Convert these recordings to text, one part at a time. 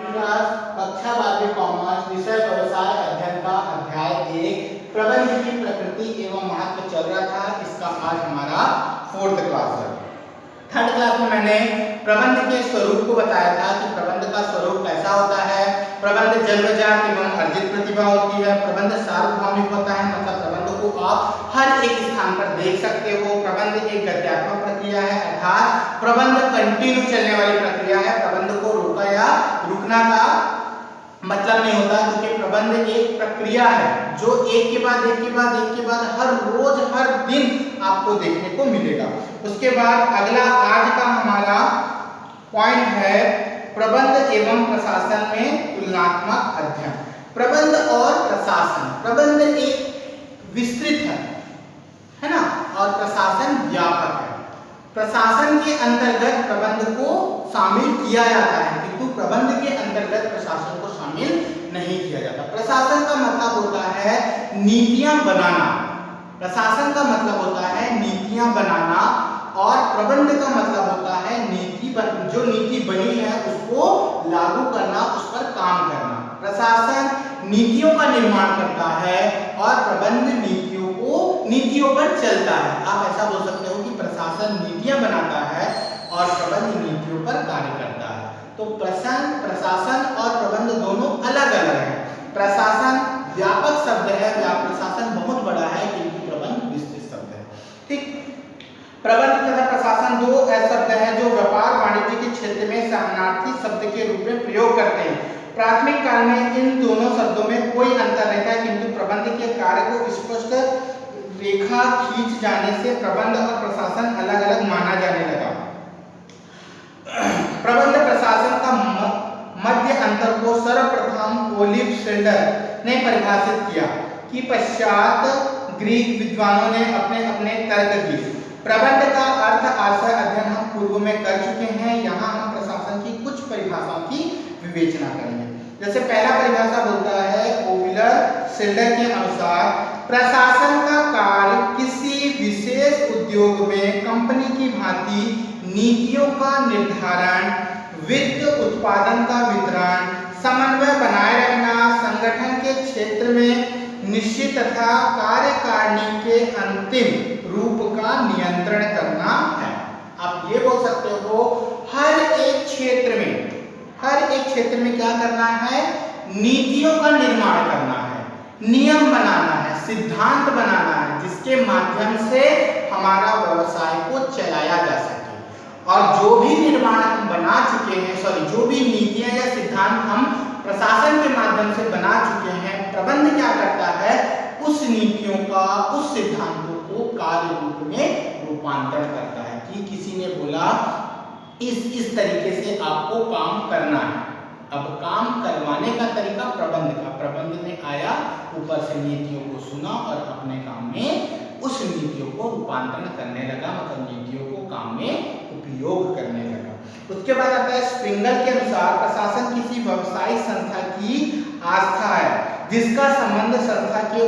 Class कक्षा 12 commerce विषय व्यवसाय अध्ययन का अध्याय 1 प्रबंध की प्रकृति एवं महत्व चल रहा था। इसका आज हमारा 4th क्लास है। 3rd क्लास में मैंने प्रबंध के स्वरूप को बताया था कि प्रबंध का स्वरूप कैसा होता है। प्रबंध जन्मजात एवं अर्जित प्रतिभा होती है। प्रबंध सार्वभौमिक होता है, मतलब प्रबंध को आप हर एक स्थान पर देख सकते हो। प्रबंध एक गत्यात्मक प्रक्रिया है, अर्थात प्रबंध कंटिन्यू चलने वाली प्रक्रिया है। प्रबंध को रोका या रुकना का मतलब नहीं होता, क्योंकि प्रबंध एक प्रक्रिया है जो एक के बाद हर रोज हर दिन आपको देखने को मिलेगा। उसके बाद अगला आज का हमारा पॉइंट है प्रबंध एवं प्रशासन में तुलनात्मक अध्ययन। प्रबंध और प्रशासन, प्रबंध एक विस्तृत है ना, और प्रशासन व्यापक है। प्रशासन के अंतर्गत प्रबंध को शामिल किया जाता है, किंतु प्रबंध के अंतर्गत प्रशासन को शामिल नहीं किया जाता। प्रशासन का मतलब होता है नीतियां बनाना, प्रशासन का मतलब होता है नीतियां बनाना, और प्रबंध का मतलब होता है जो नीति बनी है उसको लागू करना, उस पर काम करना। प्रशासन नीतियों का निर्माण करता है और प्रबंध नीतियों पर चलता है। आप ऐसा बोल सकते हो कि प्रशासन नीतियां बनाता है और प्रबंध नीतियों पर कार्य करता है। तो प्रशासन और प्रबंध दोनों अलग अलग हैं। प्रशासन व्यापक शब्द है, प्रशासन बहुत बड़ा है, किंतु प्रबंध विस्तृत शब्द है। ठीक, प्रबंध तथा प्रशासन दो ऐसे शब्द हैं जो व्यापार वाणिज्य के क्षेत्र में समानार्थी शब्द के रूप में प्रयोग करते हैं। प्राथमिक काल में इन दोनों शब्दों में कोई अंतर नहीं था, किंतु प्रबंध के कार्य को स्पष्ट रेखा खींच जाने से प्रबंध और प्रशासन अलग अलग माना जाने लगा। प्रबंध प्रशासन का मध्य अंतर को सर्वप्रथम ओलिव शेल्डर ने परिभाषित किया कि पश्चात ग्रीक विद्वानों ने अपने अपने तर्क दिए। प्रबंध का अर्थ आशय अध्ययन हम पूर्व में कर चुके हैं। यहाँ हम प्रशासन की कुछ परिभाषाओं की विवेचना करेंगे। जैसे पहला परिभाषा बोलता है ओलिवर शेल्डर के अनुसार प्रशासन का कार्य किसी विशेष उद्योग में कंपनी की भांति नीतियों का निर्धारण, वित्त उत्पादन का वितरण, समन्वय बनाए रखना, संगठन के क्षेत्र में निश्चित तथा कार्यकारिणी के अंतिम रूप का नियंत्रण करना है। आप ये बोल सकते हो हर एक क्षेत्र में क्या करना है, नीतियों का निर्माण करना है, नियम बनाना है, सिद्धांत बनाना है, जिसके माध्यम से हमारा व्यवसाय को चलाया जा सके। और जो भी निर्माण हम बना चुके हैं, जो भी नीतियां या सिद्धांत हम प्रशासन के माध्यम से बना चुके हैं, प्रबंध क्या करता है, उस नीतियों का, उस सिद्धांतों को कार्य रूप में रूपांतरण करता है। कि किसी ने बोला इस तरीके से आपको काम करना है, अब काम करवाने का तरीका प्रबंध में आया, ऊपर से नीतियों को सुना और अपने काम में उस नीतियों को रूपांतरण करने लगा, मतलब नीतियों को काम में उपयोग करने लगा। उसके बाद आता है स्प्रिंगल के अनुसार प्रशासन किसी व्यवसायिक संस्था की आस्था है, जिसका संबंध संस्था के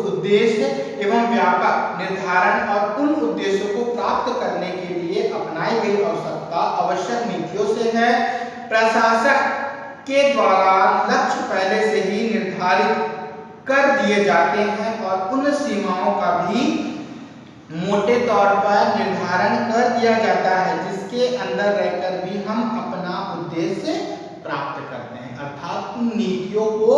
उद्देश्य एवं व्यापक निर्धारण और उन उद्देश्यों को प्राप्त करने के लिए अपनाई गई आवश्यक नीतियों से है। प्रशासक के द्वारा लक्ष्य पहले से ही निर्धारित कर दिए जाते हैं और उन सीमाओं का भी मोटे तौर पर निर्धारण कर दिया जाता है, जिसके अंदर रहकर भी हम अपना उद्देश्य प्राप्त करते हैं। अर्थात उन नीतियों को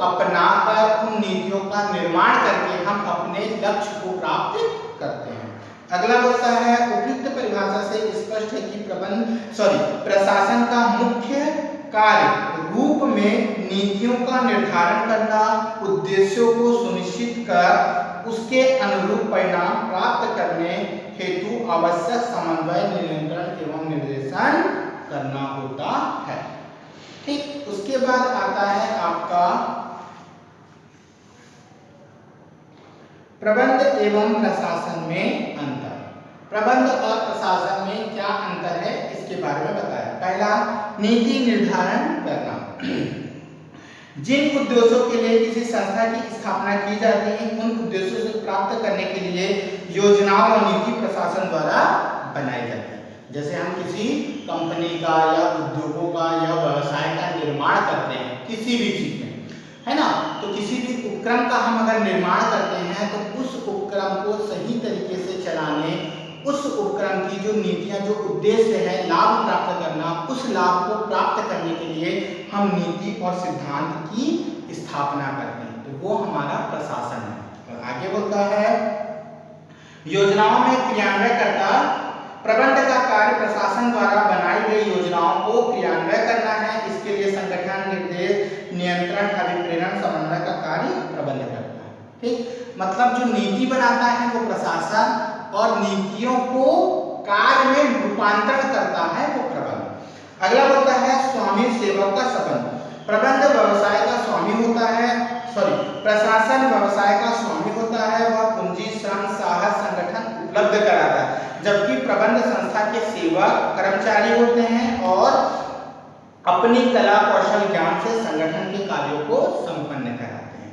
अपनाकर, उन नीतियों का निर्माण करके हम अपने लक्ष्य को प्राप्त करते हैं। अगला होता है उपयुक्त परिभाषा से स्पष्ट है कि प्रशासन का मुख्य कार्य रूप में नीतियों का निर्धारण करना, उद्देश्यों को सुनिश्चित कर उसके अनुरूप परिणाम प्राप्त करने हेतु आवश्यक समन्वय, नियंत्रण एवं निर्देशन करना होता है। ठीक, उसके बाद आता है आपका प्रबंध एवं प्रशासन में अंतर। प्रबंध और प्रशासन में क्या अंतर है, इसके बारे में बताया। पहला, नीति निर्धारण करना। जिन उद्देश्यों के लिए किसी संस्था की स्थापना की जाती है, उन उद्देश्यों से प्राप्त करने के लिए योजनाओं और नीति प्रशासन द्वारा बनाई जाती है। जैसे हम किसी कंपनी का या उद्योगों का या व्यवसाय का निर्माण करते हैं किसी भी चीज में, है ना, तो किसी भी उपक्रम का हम अगर निर्माण करते हैं तो उस उपक्रम को सही तरीके से चलाने, उस उपक्रम की जो नीतियां, जो उद्देश्य है लाभ प्राप्त करना, उस लाभ को प्राप्त करने के लिए हम नीति और सिद्धांत की स्थापना करते हैं, तो वो हमारा प्रशासन है। और आगे बोलता है योजनाओं में क्रियान्वयकर्ता प्रबंध का कार्य प्रशासन द्वारा बनाई गई योजनाओं को क्रियान्वय करना है। इसके लिए संगठन, निर्देश, नियंत्रण, अभिप्रेरण, समन्वय का कार्य प्रबंध करता है। ठीक, मतलब जो नीति बनाता है वो प्रशासन और नीतियों को कार्य में रूपांतरण करता है वो प्रबंध। अगला बोलता है स्वामी सेवक का संबंध। प्रबंध व्यवसाय का स्वामी होता है, प्रशासन व्यवसाय का स्वामी होता है, वह पूंजी, श्रम, साहस, संगठन उपलब्ध कराता है, जबकि प्रबंध संस्था के सेवक कर्मचारी होते हैं और अपनी कला कौशल ज्ञान से संगठन के कार्यों को संपन्न कराते हैं।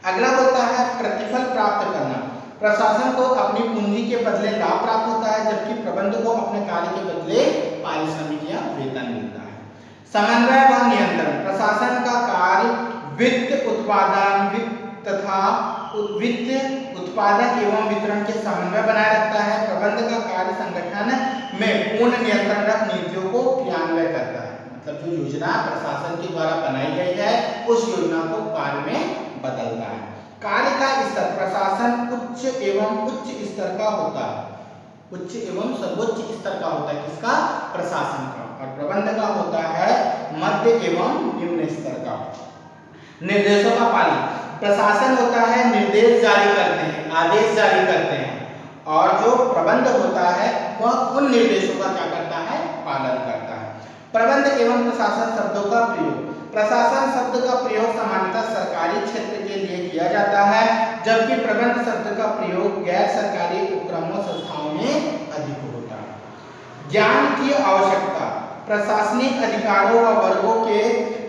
अगला होता है प्रतिफल प्राप्त करना। प्रशासन को अपनी पूंजी के बदले लाभ प्राप्त होता है, जबकि प्रबंध को अपने कार्य के बदले पारिश्रमिक या वेतन मिलता है। समन्वय व नियंत्रण। प्रशासन का कार्य वित्त उत्पादन एवं वितरण के समन्वय बनाए रखता है। प्रबंध का कार्य संगठन में पूर्ण नियंत्रण रख नीतियों को क्रियान्वय करता है, मतलब जो योजना प्रशासन के द्वारा बनाई गई है उस योजना को कार्य में बदलता है। कार्य का स्तर। प्रशासन उच्च एवं उच्च स्तर का होता है, उच्च एवं सर्वोच्च स्तर का होता है, किसका? प्रशासन का। और प्रबंध का होता है मध्य एवं निम्न स्तर का। निर्देशों का पालन। प्रशासन होता है निर्देश जारी करते हैं, आदेश जारी करते हैं, और जो प्रबंध होता है वह उन निर्देशों का क्या करता है? पालन करता है। प्रबंध एवं प्रशासन शब्दों का प्रयोग। प्रशासन शब्द का प्रयोग सामान्यतः सरकारी क्षेत्र के लिए किया जाता है, जबकि प्रबंध शब्द का प्रयोग गैर सरकारी उपक्रमों संस्थाओं में अधिक होता है। ज्ञान की आवश्यकता। प्रशासनिक अधिकारों व वर्गों के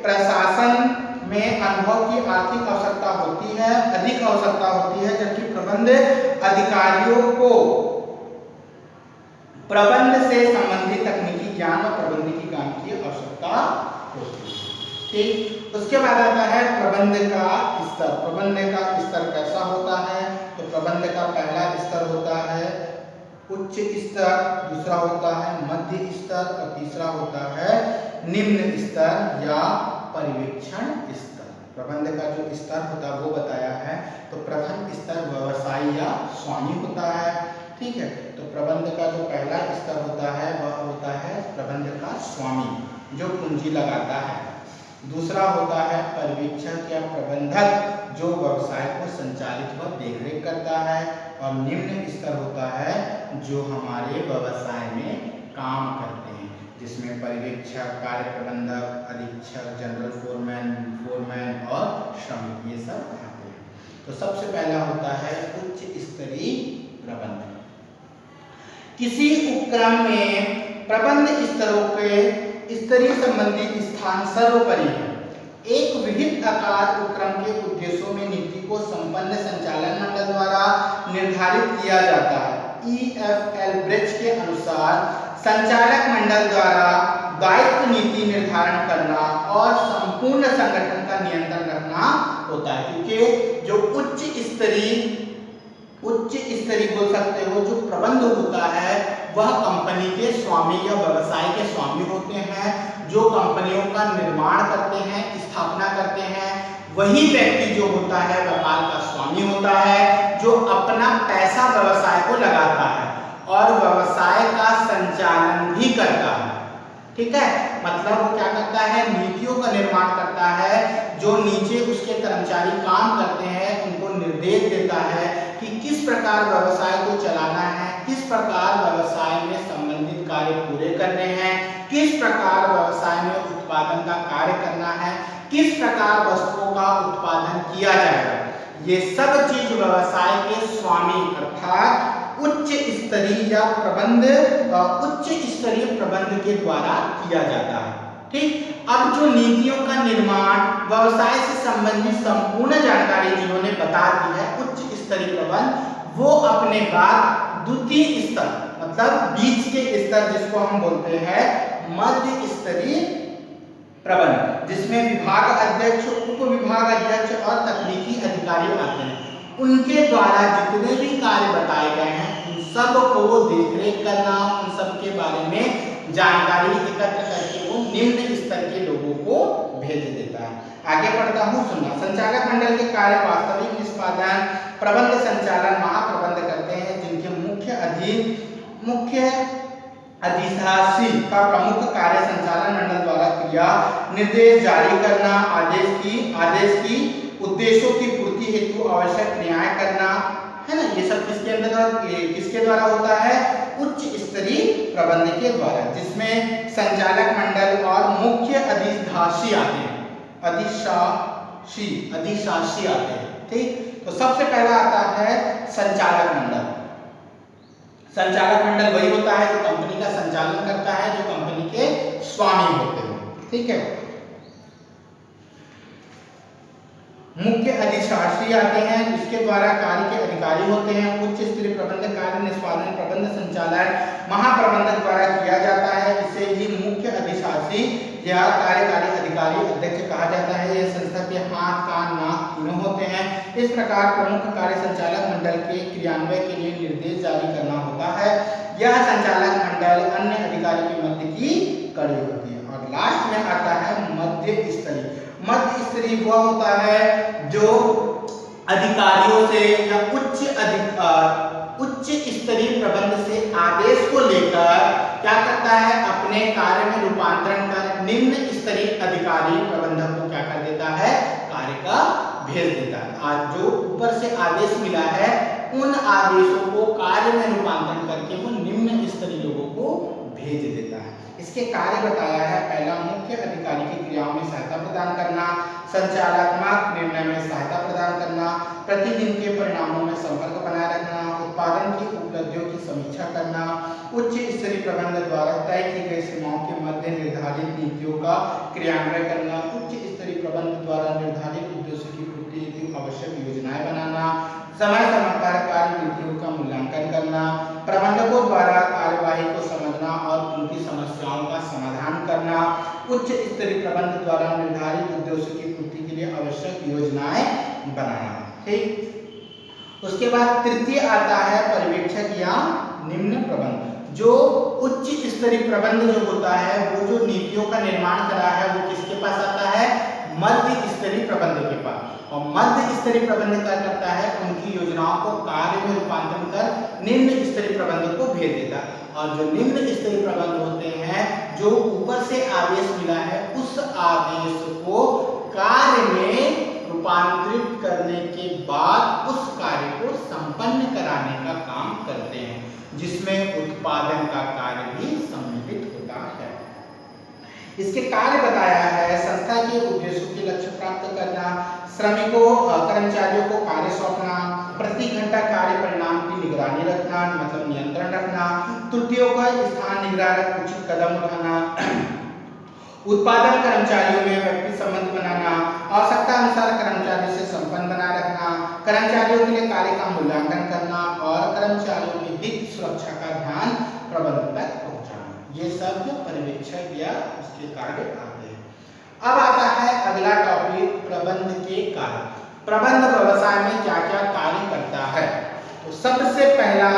प्रशासन में अनुभव की आर्थिक आवश्यकता होती है, अधिक आवश्यकता होती है, जबकि प्रबंध अधिकारियों को प्रबंध से संबंधित तकनीकी ज्ञान और प्रबंधकीय ज्ञान की आवश्यकता होती है। ठीक, उसके बाद आता है प्रबंध का स्तर। प्रबंध का स्तर कैसा होता है? तो प्रबंध का पहला स्तर होता है उच्च स्तर, दूसरा होता है मध्य स्तर और तीसरा होता है निम्न स्तर या पर्यवेक्षण स्तर। प्रबंध का जो स्तर होता है वो बताया है। तो प्रथम स्तर व्यवसायी या स्वामी होता है, ठीक है। तो प्रबंध का जो पहला स्तर होता है वह होता है प्रबंध का स्वामी, जो पूंजी लगाता है। दूसरा होता है पर्यवेक्षक या प्रबंधक, जो व्यवसाय को संचालित व देखरेख करता है। और निम्न स्तर होता है जो हमारे व्यवसाय में काम करते हैं, जिसमें पर्यवेक्षक, कार्य प्रबंधक, अधीक्षक, जनरल फोरमैन और श्रमिक, ये सब आते हैं। तो सबसे पहला होता है उच्च स्तरीय प्रबंध। किसी उपक्रम में प्रबंध स्तरों के स्तरीय संबंधी स्थान सर्वोपरि है। एक विहित आकार उपक्रम के उद्देश्यों में नीति को संपन्न संचालन मंडल द्वारा निर्धारित किया जाता है। EFL ब्रिज के अनुसार संचालक मंडल द्वारा दायित्व नीति निर्धारण करना और संपूर्ण संगठन का नियंत्रण रखना होता है, क्योंकि जो उच्च स्तरीय बोल सकते हो जो प्रबंध होता है वह कंपनी के स्वामी या व्यवसाय के स्वामी होते हैं, जो कंपनियों का निर्माण करते हैं, स्थापना करते हैं। वही व्यक्ति जो होता है व्यापार का स्वामी होता है, जो अपना पैसा व्यवसाय को लगाता है और व्यवसाय का संचालन भी करता है, ठीक है। मतलब वो क्या करता है? नीतियों का निर्माण करता है, जो नीचे उसके कर्मचारी काम करते हैं उनको निर्देश देता है कि किस प्रकार व्यवसाय को चलाना है, किस प्रकार व्यवसाय में संबंधित कार्य पूरे करने हैं, किस प्रकार व्यवसाय में उत्पादन का कार्य करना है, किस प्रकार वस्तुओं का उत्पादन किया जाएगा। ये सब चीज व्यवसाय के स्वामी अर्थात उच्च स्तरीय प्रबंध के द्वारा किया जाता है, ठीक। अब जो नीतियों का निर्माण, व्यवसाय से संबंधित संपूर्ण जानकारी जिन्होंने बता दी है उच्च स्तरीय प्रबंध, वो अपने बाद द्वितीय स्तर मतलब बीच के स्तर जिसको हम बोलते हैं मध्य स्तरीय प्रबंध, जिसमें विभाग अध्यक्ष, उप विभाग अध्यक्ष और तकनीकी अधिकारी आते हैं। उनके द्वारा जितने भी कार्य बताए गए हैं उन सब को देखरेख करना, उन सब के बारे में जानकारी एकत्र करके वो निम्न स्तर के लोगों को भेज देता है। आगे बढ़ता हूँ, सुनना। संचालक मंडल के कार्य वास्तविक निष्पादन, प्रबंध, संचालन, महाप्रबंध करते हैं, जिनके मुख्य अधिशासी का प्रमुख कार्य संचालन मंडल द्वारा क्रिया निर्देश जारी करना, आदेश की उद्देश्यों की पूर्ति हेतु आवश्यक क्रियाएं करना है ना। ये सब किसके द्वारा होता है? उच्च स्तरीय प्रबंध के द्वारा, जिसमें संचालक मंडल और मुख्य अधिशासी आते हैं। अधिशासी आते हैं, ठीक। तो सबसे पहला आता है संचालक मंडल। संचालक मंडल वही होता है जो कंपनी का संचालन करता है, जो कंपनी के स्वामी होते हैं, ठीक है। मुख्य अधिशासी आते हैं, इसके द्वारा कार्य के अधिकारी होते हैं। उच्च स्तरीय प्रबंध कार्य निष्पादन, प्रबंध, संचालन महाप्रबंधक द्वारा किया जाता है। इसे ही मुख्य अधिशासी या कार्यकारी अधिकारी अध्यक्ष कहा जाता है। यह संस्था के हाथ, कान, नाक तीनों होते हैं। इस प्रकार प्रमुख कार्य संचालक मंडल के क्रियान्वयन के लिए निर्देश जारी करना होता है। यह संचालक मंडल अन्य अधिकारी के मध्य की कड़ी होती है। और लास्ट में आता है मध्य स्तरीय। मध्य स्तरीय वह होता है जो अधिकारियों से या उच्च स्तरीय प्रबंध से आदेश को लेकर क्या करता है? अपने कार्य में रूपांतरण कर निम्न स्तरीय अधिकारी प्रबंधक को क्या कर देता है? कार्य का भेज देता है। आज जो ऊपर से आदेश मिला है उन आदेशों को कार्य में रूपांतरण करके वो निम्न स्तरीय लोगों को भेज देता है। इसके कार्य बताया है। पहला, मुख्य अधिकारी की क्रियाओं में सहायता प्रदान करना, संचालनात्मक निर्णय में सहायता प्रदान करना, प्रतिदिन के परिणामों में संपर्क बनाए रखना, उत्पादन की उपलब्धियों की समीक्षा करना, उच्च स्तरीय प्रबंध द्वारा तय की गई सीमाओं के मध्य निर्धारित नीतियों का क्रियान्वयन करना, उच्च स्तरीय प्रबंध द्वारा निर्धारित उद्देश्यों की पूर्ति हेतु आवश्यक योजनाएं बनाना, समय पर कार्य नीतियों का मूल्यांकन करना, प्रबंधकों द्वारा कार्यवाही को समझना और उनकी समस्याओं का समाधान करना, उच्च स्तरीय प्रबंध द्वारा निर्धारित उद्देश्यों की पूर्ति के लिए आवश्यक योजनाएं बनाना, ठीक। उसके बाद तृतीय आता है पर्यवेक्षक या निम्न प्रबंध। जो उच्च स्तरीय प्रबंध जो होता है वो जो नीतियों का निर्माण करा है वो किसके पास आता है? मध्य स्तरीय प्रबंध के पास। और मध्य स्तरीय प्रबंध क्या करता है? उनकी योजनाओं को कार्य में रूपांतरण कर निम्न स्तरीय प्रबंध को भेज देता है। और जो निम्न स्तरीय प्रबंध होते हैं, जो ऊपर से आदेश मिला है उस आदेश को कार्य में रूपांतरित करने के बाद उस कार्य को संपन्न कराने का काम करते हैं, जिसमें उत्पादन का कार्य भी सम्मिलित होता है। इसके कार्य बताया है। संस्था के उद्देश्यों के लक्ष्य प्राप्त करना, श्रमिकों कर्मचारियों को कार्य सौंपना, प्रति घंटा कार्य परिणाम की निगरानी रखना, मतलब नियंत्रण रखना, त्रुटियों का स्थान निगरानी, उचित कदम उठाना, उत्पादन कर्मचारियों में व्यक्ति संबंध बनाना, आवश्यकता अनुसार कर्मचारियों से संबंध बनाए रखना, कर्मचारियों के लिए कार्य का मूल्यांकन करना और कर्मचारियों की हित सुरक्षा का ध्यान प्रबंधन तक पहुंचाना। ये सब पर्यवेक्षक या उसके कार्य आते हैं। अब आता है अगला टॉपिक, प्रबंध के कार्य। प्रबंध व्यवसाय में क्या क्या कार्य करता है? तो सबसे पहला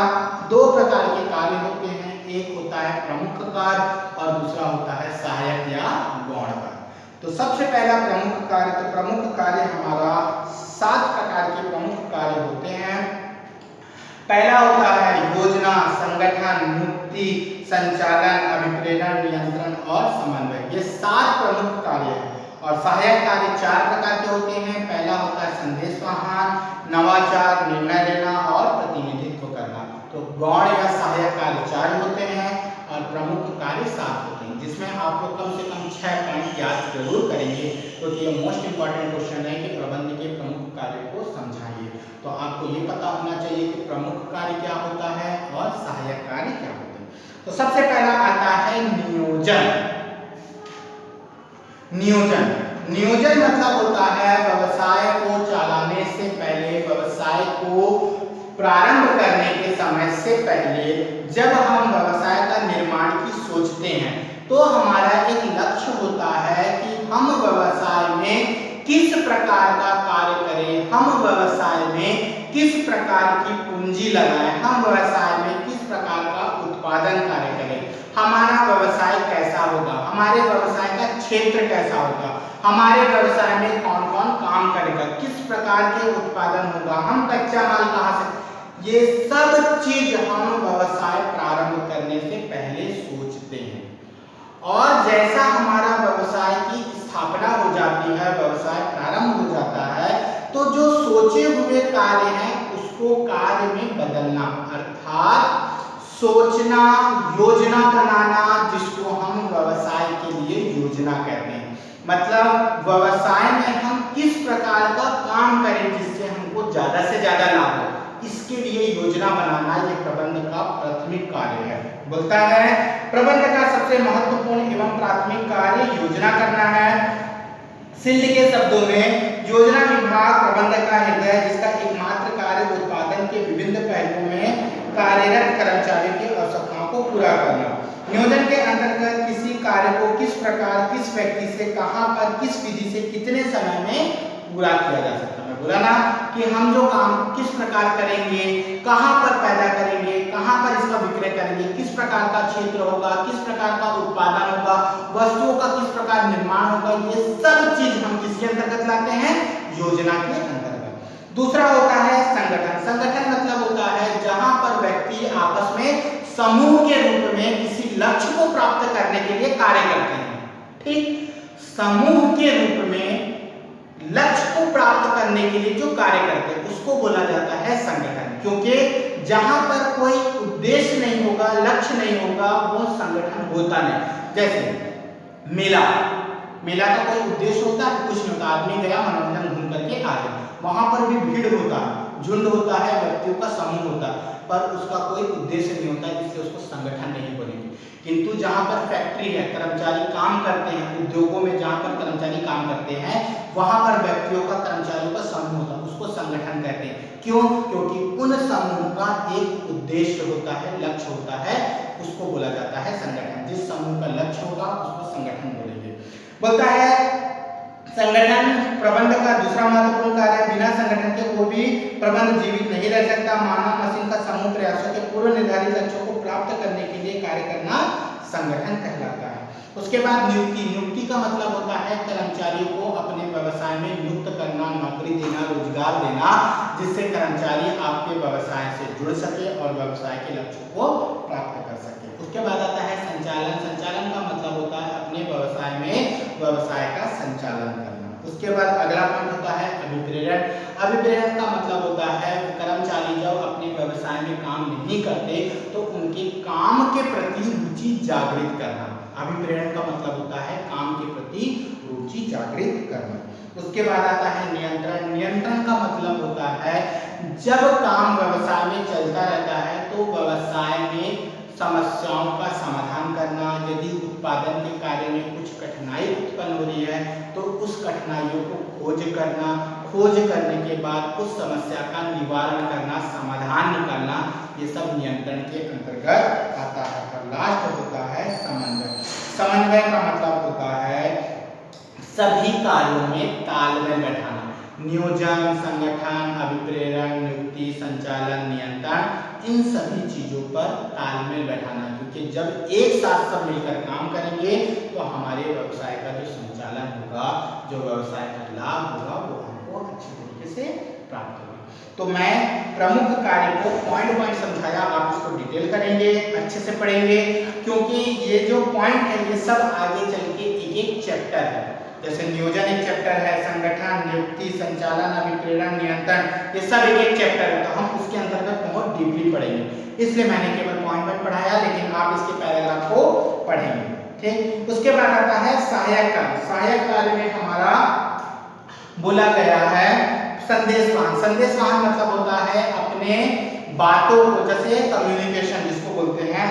दो प्रकार के कार्य होते हैं। एक होता है प्रमुख कार्य और दूसरा होता है सहायक या गौण कार्य। तो सबसे पहला प्रमुख कार्य। तो प्रमुख कार्य हमारा 7 प्रकार के प्रमुख कार्य होते हैं। पहला होता है योजना, संगठन, नियुक्ति, संचालन, अभिप्रेरण, नियंत्रण और समन्वय। ये 7 प्रमुख कार्य हैं। और सहायक कार्य 4 प्रकार के होते हैं। पहला होता है संदेशवाहन, नवाचार, निर्णय लेना और प्रतिनिधित्व करना। तो गौण या सहायक कार्य 4 होते हैं और प्रमुख कार्य 7 होते हैं, जिसमें आप लोग कम से कम 6 पॉइंट याद जरूर करेंगे, क्योंकि तो ये मोस्ट इंपॉर्टेंट क्वेश्चन है कि प्रबंध के प्रमुख कार्य को समझाइए। तो आपको ये पता होना चाहिए कि प्रमुख कार्य क्या होता है और सहायक कार्य क्या होते हैं। तो सबसे पहला आता है नियोजन। नियोजन मतलब होता है व्यवसाय को चलाने से पहले, व्यवसाय को प्रारंभ करने के समय से पहले जब हम व्यवसाय का निर्माण की सोचते हैं तो हमारा एक लक्ष्य होता है कि हम व्यवसाय में किस प्रकार का कार्य करें, हम व्यवसाय में किस प्रकार की पूंजी लगाएं, हम व्यवसाय में किस प्रकार का उत्पादन कार्य करें, हमारा व्यवसाय कैसा होगा, हमारे व्यवसाय का क्षेत्र कैसा होगा, हमारे व्यवसाय में कौन कौन काम करेगा, किस प्रकार के उत्पादन होगा, हम कच्चा माल कहाँ से, ये सब चीज हम व्यवसाय प्रारंभ करने से पहले सोचते हैं। और जैसा हमारा व्यवसाय की स्थापना हो जाती है, व्यवसाय प्रारंभ हो जाता है, तो जो सोचे हुए कार्य हैं उसको कार्य में बदलना, अर्थात सोचना, योजना बनाना, जिसको हम व्यवसाय के लिए योजना कहते हैं। मतलब व्यवसाय में हम किस प्रकार का काम करें जिससे हमको ज्यादा से ज्यादा लाभ हो, इसके लिए योजना बनाना ये प्रबंधक का प्राथमिक कार्य है। बोलता है प्रबंधक का सबसे महत्वपूर्ण एवं प्राथमिक कार्य योजना करना है। सिंध के शब्दों में योजना विभाग प्रबंधक का हृदय है, जिसका एकमात्र कार्य उत्पादन के विभिन्न पहलुओं में कार्यरत कर्मचारियों की आवश्यकताओं को पूरा करना। नियोजन के अंतर्गत किसी कार्य को किस प्रकार, किस व्यक्ति से, कहां पर, किस विधि से, कितने समय में पूरा किया जा सकता है। बोला ना कि हम जो काम किस प्रकार करेंगे, कहां पर पैदा करेंगे, कहां पर इसका विक्रय करेंगे, किस प्रकार का क्षेत्र होगा, किस प्रकार का उत्पादन होगा, वस्तुओं का किस प्रकार निर्माण होगा, ये सब चीज हम किसके अंतर्गत लाते हैं, योजना के अंतर्गत। दूसरा होता है संगठन। संगठन मतलब होता है जहां पर व्यक्ति आपस में समूह के रूप में किसी लक्ष्य को प्राप्त करने के लिए कार्य करते हैं। ठीक, समूह के रूप में लक्ष्य को प्राप्त करने के लिए जो कार्य करते हैं उसको बोला जाता है संगठन। क्योंकि जहां पर कोई उद्देश्य नहीं होगा, लक्ष्य नहीं होगा, वो संगठन होता नहीं। जैसे मेला, मेला का कोई उद्देश्य होता है, कुछ नहीं होता, आदमी गया मनोरंजन घूम करके आ गया, वहां पर भी भीड़ होता है, झुंड होता है, व्यक्तियों का समूह होता है, पर उसका कोई उद्देश्य नहीं होता, इसलिए उसको संगठन नहीं बोलेंगे। किंतु जहां पर फैक्ट्री है, कर्मचारी काम करते हैं, उद्योगों में जहां पर कर्मचारी काम करते हैं, वहां पर व्यक्तियों का, कर्मचारियों का समूह होता है, उसको संगठन कहते हैं। क्यों? क्योंकि उन समूह का एक उद्देश्य होता है, लक्ष्य होता है, उसको बोला जाता है संगठन। जिस समूह का लक्ष्य होगा उसको संगठन बोलेंगे। बोलता है संगठन प्रबंधक का दूसरा महत्वपूर्ण कार्य है, बिना संगठन के कोई भी प्रबंध जीवित नहीं रह सकता। मानव मशीन का समूह प्रयासों के पूर्व निर्धारित लक्ष्यों को प्राप्त करने के लिए कार्य करना संगठन कहलाता है। उसके बाद नियुक्ति। नियुक्ति का मतलब होता है कर्मचारियों को अपने व्यवसाय में नियुक्त करना, नौकरी देना, रोजगार देना, जिससे कर्मचारी आपके व्यवसाय से जुड़ सके और व्यवसाय के लक्ष्यों को प्राप्त कर सके। उसके बाद आता है संचालन। संचालन का मतलब होता है अपने व्यवसाय में व्यवसाय का संचालन करना। उसके बाद अगला पॉइंट होता है अभिप्रेरण। अभिप्रेरण का मतलब होता है कर्मचारी जब अपने व्यवसाय में काम नहीं करते तो उनके काम के प्रति रुचि जागृत करना। अभिप्रेरण का मतलब होता है काम के प्रति रुचि जागृत करना। उसके बाद आता है नियंत्रण। नियंत्रण का मतलब होता है जब काम व्यवसाय में चलता रहता है तो व्यवसाय में समस्याओं का समाधान करना। यदि उत्पादन के कार्य में कुछ कठिनाई उत्पन्न हो रही है तो उस कठिनाइयों को खोज करना, खोज करने के बाद उस समस्या का निवारण करना, समाधान निकालना, ये सब नियंत्रण के अंतर्गत आता है। और लास्ट होता है समन्वय। समन्वय का मतलब होता है सभी कार्यों में तालमेल बैठाना। नियोजन, संगठन, अभिप्रेरण, नियुक्ति, संचालन, नियंत्रण, इन सभी चीजों पर तालमेल बैठाना। क्योंकि जब एक साथ सब मिलकर काम करेंगे तो हमारे व्यवसाय का जो संचालन होगा, जो व्यवसाय का लाभ होगा, वो हमको अच्छी तरीके से प्राप्त होगा। तो मैं प्रमुख कार्य को पॉइंट पॉइंट समझाया, आप इसको डिटेल करेंगे, अच्छे से पढ़ेंगे, क्योंकि ये जो पॉइंट है ये सब आगे चल के एक एक चैप्टर है। जैसे नियोजन एक चैप्टर है, संगठन, नियुक्ति, संचालन, अभिप्रेरण, नियंत्रण, ये सब एक एक चैप्टर है, तो हम उसके अंतर्गत बहुत डीपली पढ़ेंगे। इसलिए मैंने केवल पॉइंट पॉइंट पढ़ाया, लेकिन आप इसके पैराग्राफ को पढ़ेंगे। ठीक, उसके बाद आता है सहायक कार्य। सहायक कार्य में हमारा बोला गया है संदेशवाहन। संदेशवाहन मतलब होता है अपने बातों को, जैसे कम्युनिकेशन जिसको बोलते हैं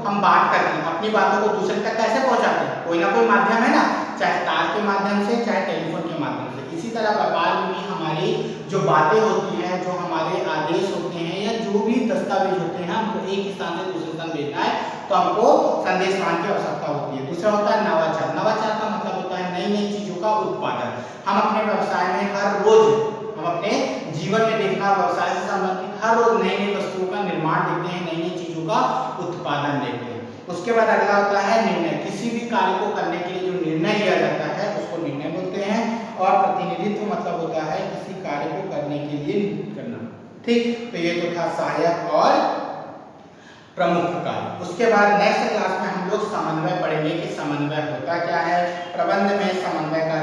हम बात करते हैं, अपनी बातों को दूसरे तक कैसे पहुंचाते हैं, कोई ना कोई माध्यम है ना, चाहे तार के माध्यम से चाहे टेलीफोन के माध्यम से। इसी तरह व्यापार में भी हमारी जो बातें होती हैं, जो हमारे आदेश होते हैं या जो भी दस्तावेज होते हैं, हमको एक स्थान से दूसरे स्थान भेजना है तो हमको संदेश वाहन की आवश्यकता होती है। दूसरा होता है नवाचार। नवाचार का मतलब होता है नई नई चीजों का उत्पादन। हम अपने व्यवसाय में हर रोज, हम अपने जीवन में देखना, व्यवसाय से संबंधित हर रोज नई नई वस्तुओं का निर्माण देखते हैं, नई नई चीजों का उत्पादन देखते हैं। उसके बाद अगला होता है निर्णय। किसी भी कार्य को करने के लिए जो निर्णय लिया जाता है उसको निर्णय बोलते हैं। और प्रतिनिधित्व मतलब होता है किसी कार्य को करने के लिए करना। ठीक, तो ये तो था सहायक और प्रमुख कार्य। उसके बाद नेक्स्ट क्लास में हम लोग समन्वय पढ़ेंगे कि समन्वय होता क्या है, प्रबंध में समन्वय का